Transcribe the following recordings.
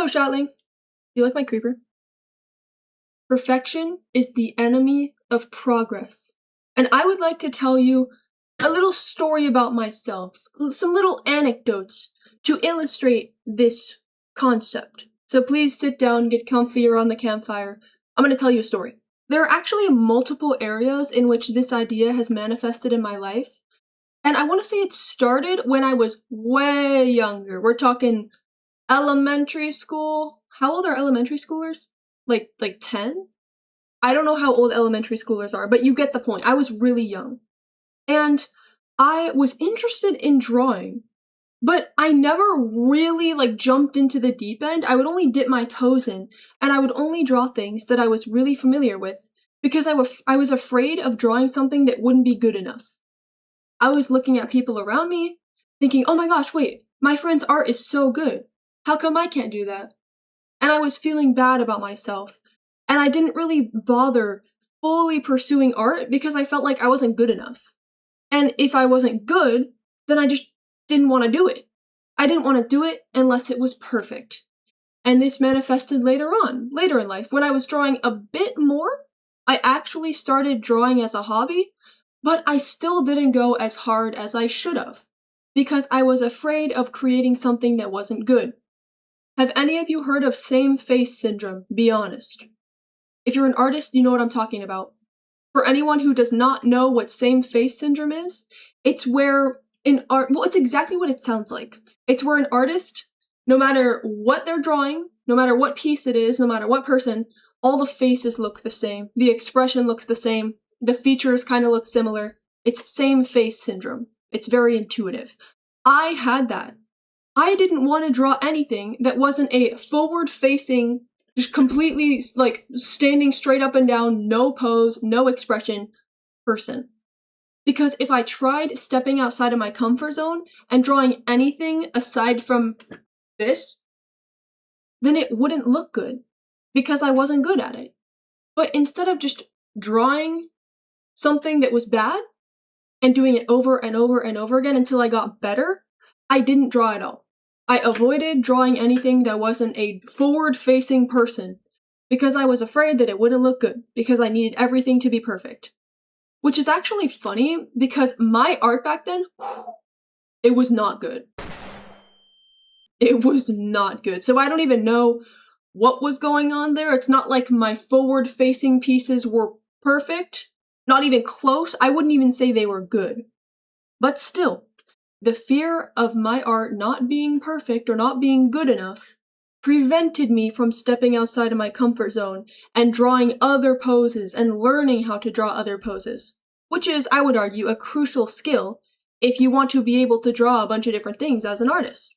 Hello, Shatling. You like my creeper? Perfection is the enemy of progress. And I would like to tell you a little story about myself, some little anecdotes to illustrate this concept. So please sit down, get comfy around the campfire. I'm going to tell you a story. There are actually multiple areas in which this idea has manifested in my life. And I want to say it started when I was way younger. We're talking elementary school. How old are elementary schoolers? Like 10? I don't know how old elementary schoolers are, but you get the point. I was really young. And I was interested in drawing, but I never really jumped into the deep end. I would only dip my toes in, and I would only draw things that I was really familiar with because I was afraid of drawing something that wouldn't be good enough. I was looking at people around me, thinking, oh my gosh, wait, my friend's art is so good. How come I can't do that? And I was feeling bad about myself. And I didn't really bother fully pursuing art because I felt like I wasn't good enough. And if I wasn't good, then I just didn't want to do it. I didn't want to do it unless it was perfect. And this manifested later in life. When I was drawing a bit more, I actually started drawing as a hobby, but I still didn't go as hard as I should have because I was afraid of creating something that wasn't good. Have any of you heard of same face syndrome? Be honest. If you're an artist, you know what I'm talking about. For anyone who does not know what same face syndrome is, it's where it's exactly what it sounds like. It's where an artist, no matter what they're drawing, no matter what piece it is, no matter what person, all the faces look the same. The expression looks the same. The features kind of look similar. It's same face syndrome. It's very intuitive. I had that. I didn't want to draw anything that wasn't a forward-facing, just completely, standing straight up and down, no pose, no expression person. Because if I tried stepping outside of my comfort zone and drawing anything aside from this, then it wouldn't look good, because I wasn't good at it. But instead of just drawing something that was bad, and doing it over and over and over again until I got better, I didn't draw at all. I avoided drawing anything that wasn't a forward-facing person because I was afraid that it wouldn't look good, because I needed everything to be perfect. Which is actually funny because my art back then, it was not good. It was not good. So I don't even know what was going on there. It's not like my forward-facing pieces were perfect. Not even close. I wouldn't even say they were good. But still, the fear of my art not being perfect or not being good enough prevented me from stepping outside of my comfort zone and drawing other poses and learning how to draw other poses, which is, I would argue, a crucial skill if you want to be able to draw a bunch of different things as an artist.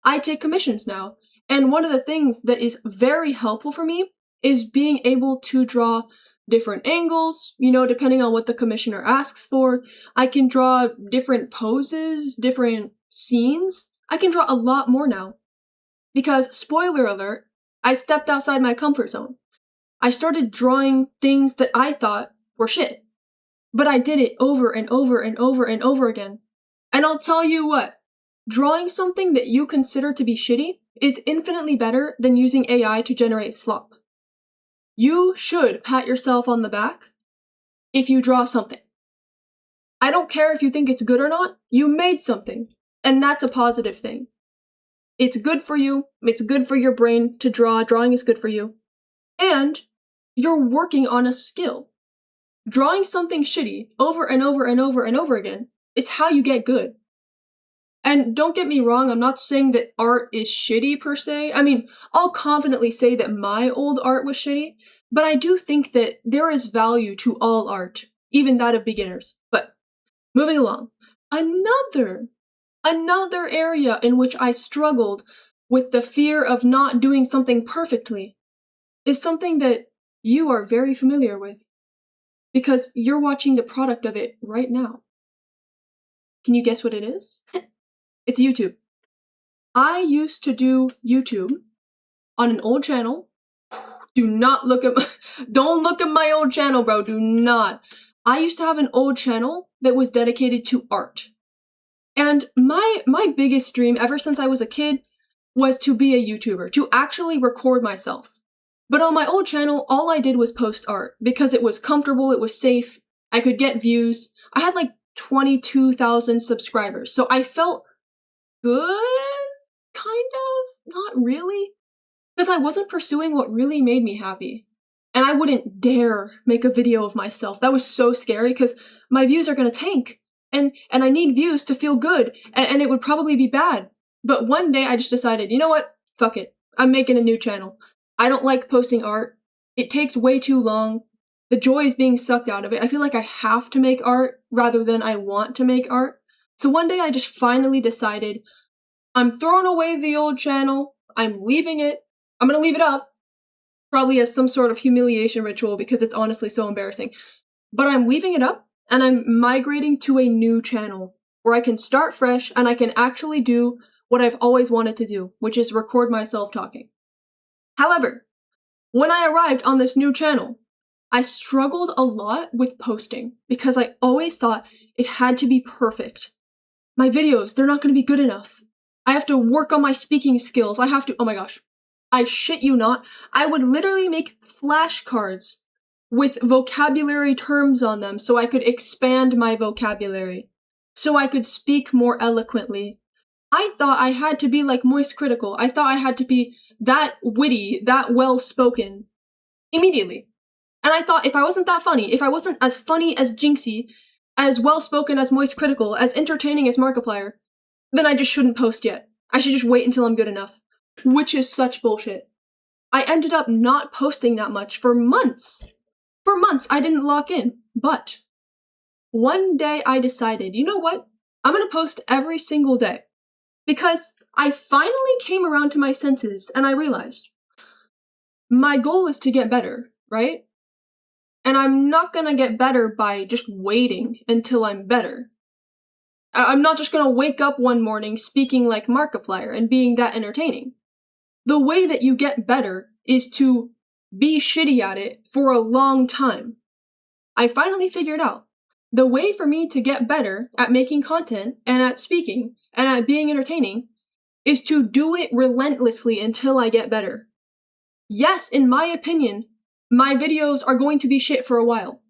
I take commissions now, and one of the things that is very helpful for me is being able to draw different angles, depending on what the commissioner asks for. I can draw different poses, different scenes. I can draw a lot more now. Because, spoiler alert, I stepped outside my comfort zone. I started drawing things that I thought were shit. But I did it over and over and over and over again. And I'll tell you what, drawing something that you consider to be shitty is infinitely better than using AI to generate slop. You should pat yourself on the back if you draw something. I don't care if you think it's good or not, you made something, and that's a positive thing. It's good for you, it's good for your brain to draw, drawing is good for you, and you're working on a skill. Drawing something shitty over and over and over and over again is how you get good. And don't get me wrong, I'm not saying that art is shitty per se. I mean, I'll confidently say that my old art was shitty, but I do think that there is value to all art, even that of beginners. But moving along, another area in which I struggled with the fear of not doing something perfectly is something that you are very familiar with, because you're watching the product of it right now. Can you guess what it is? It's YouTube. I used to do YouTube on an old channel. Don't look at my old channel, bro. Do not. I used to have an old channel that was dedicated to art. And my biggest dream ever since I was a kid was to be a YouTuber, to actually record myself. But on my old channel, all I did was post art because it was comfortable, it was safe, I could get views. I had like 22,000 subscribers, so I felt good, kind of, not really, because I wasn't pursuing what really made me happy. And I wouldn't dare make a video of myself. That was so scary because my views are gonna tank. And I need views to feel good, and it would probably be bad. But one day I just decided, you know what? Fuck it. I'm making a new channel. I don't like posting art. It takes way too long. The joy is being sucked out of it. I feel like I have to make art rather than I want to make art. So one day I just finally decided, I'm throwing away the old channel. I'm leaving it. I'm gonna leave it up. Probably as some sort of humiliation ritual because it's honestly so embarrassing. But I'm leaving it up and I'm migrating to a new channel where I can start fresh and I can actually do what I've always wanted to do, which is record myself talking. However, when I arrived on this new channel, I struggled a lot with posting because I always thought it had to be perfect. My videos, they're not going to be good enough. I have to work on my speaking skills. Oh my gosh. I shit you not, I would literally make flashcards with vocabulary terms on them so I could expand my vocabulary, so I could speak more eloquently. I thought I had to be like Moist Critical. I thought I had to be that witty, that well-spoken, immediately. And I thought if I wasn't that funny, if I wasn't as funny as Jinxie, as well-spoken as Moist Critical, as entertaining as Markiplier, then I just shouldn't post yet. I should just wait until I'm good enough. Which is such bullshit. I ended up not posting that much for months. For months, I didn't lock in. But one day I decided, you know what? I'm gonna post every single day. Because I finally came around to my senses and I realized my goal is to get better, right? And I'm not gonna get better by just waiting until I'm better. I'm not just gonna wake up one morning speaking like Markiplier and being that entertaining. The way that you get better is to be shitty at it for a long time. I finally figured out the way for me to get better at making content and at speaking and at being entertaining is to do it relentlessly until I get better. Yes, in my opinion, my videos are going to be shit for a while.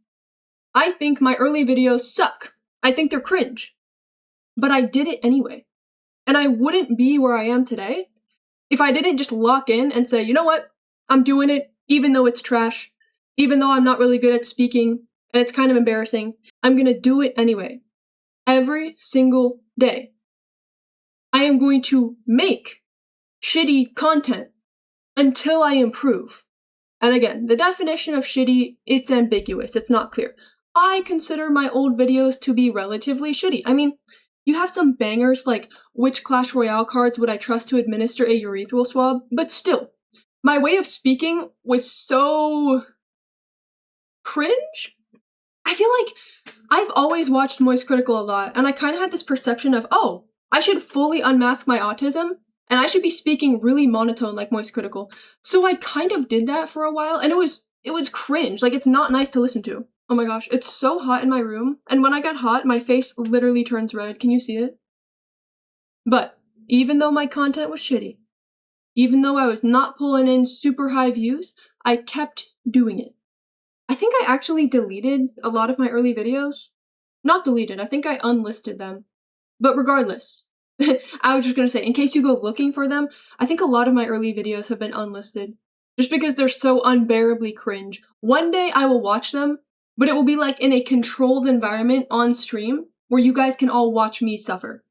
I think my early videos suck. I think they're cringe. But I did it anyway. And I wouldn't be where I am today if I didn't just lock in and say, you know what? I'm doing it even though it's trash, even though I'm not really good at speaking and it's kind of embarrassing. I'm gonna do it anyway. Every single day. I am going to make shitty content until I improve. And again, the definition of shitty, it's ambiguous, it's not clear. I consider my old videos to be relatively shitty. I mean, you have some bangers like, which Clash Royale cards would I trust to administer a urethral swab? But still, my way of speaking was so cringe? I feel like I've always watched Moist Critical a lot, and I kind of had this perception of, oh, I should fully unmask my autism, and I should be speaking really monotone like Moist Critical. So I kind of did that for a while, and it was cringe. Like, it's not nice to listen to. Oh my gosh, it's so hot in my room, and when I get hot, my face literally turns red. Can you see it? But even though my content was shitty, even though I was not pulling in super high views, I kept doing it. I think I actually deleted a lot of my early videos. Not deleted, I think I unlisted them. But regardless, I was just gonna say, in case you go looking for them, I think a lot of my early videos have been unlisted. Just because they're so unbearably cringe. One day I will watch them, but it will be like in a controlled environment on stream, where you guys can all watch me suffer.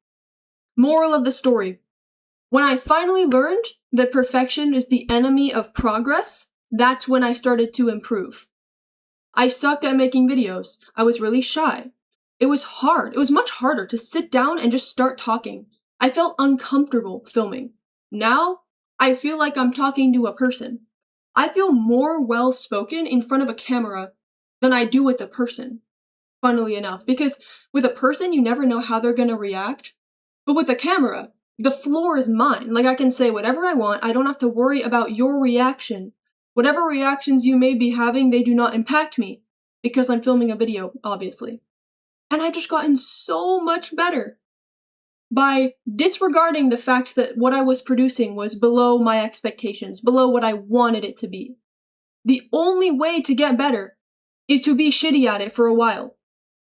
Moral of the story. When I finally learned that perfection is the enemy of progress, that's when I started to improve. I sucked at making videos. I was really shy. It was hard. It was much harder to sit down and just start talking. I felt uncomfortable filming. Now, I feel like I'm talking to a person. I feel more well-spoken in front of a camera than I do with a person, funnily enough, because with a person, you never know how they're gonna react. But with a camera, the floor is mine. Like, I can say whatever I want. I don't have to worry about your reaction. Whatever reactions you may be having, they do not impact me, because I'm filming a video, obviously. And I've just gotten so much better. by disregarding the fact that what I was producing was below my expectations, below what I wanted it to be. The only way to get better is to be shitty at it for a while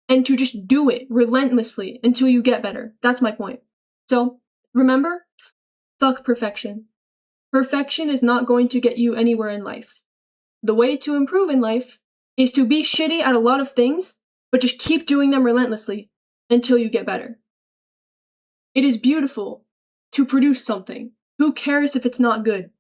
and to just do it relentlessly until you get better. That's my point. So, remember, fuck perfection. Perfection is not going to get you anywhere in life. The way to improve in life is to be shitty at a lot of things, but just keep doing them relentlessly until you get better. It is beautiful to produce something. Who cares if it's not good?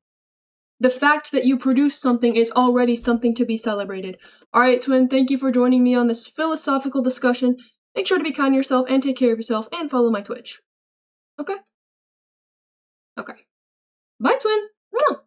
The fact that you produce something is already something to be celebrated. Alright, twin, thank you for joining me on this philosophical discussion. Make sure to be kind to yourself and take care of yourself and follow my Twitch. Okay? Okay. Bye, twin! Mwah!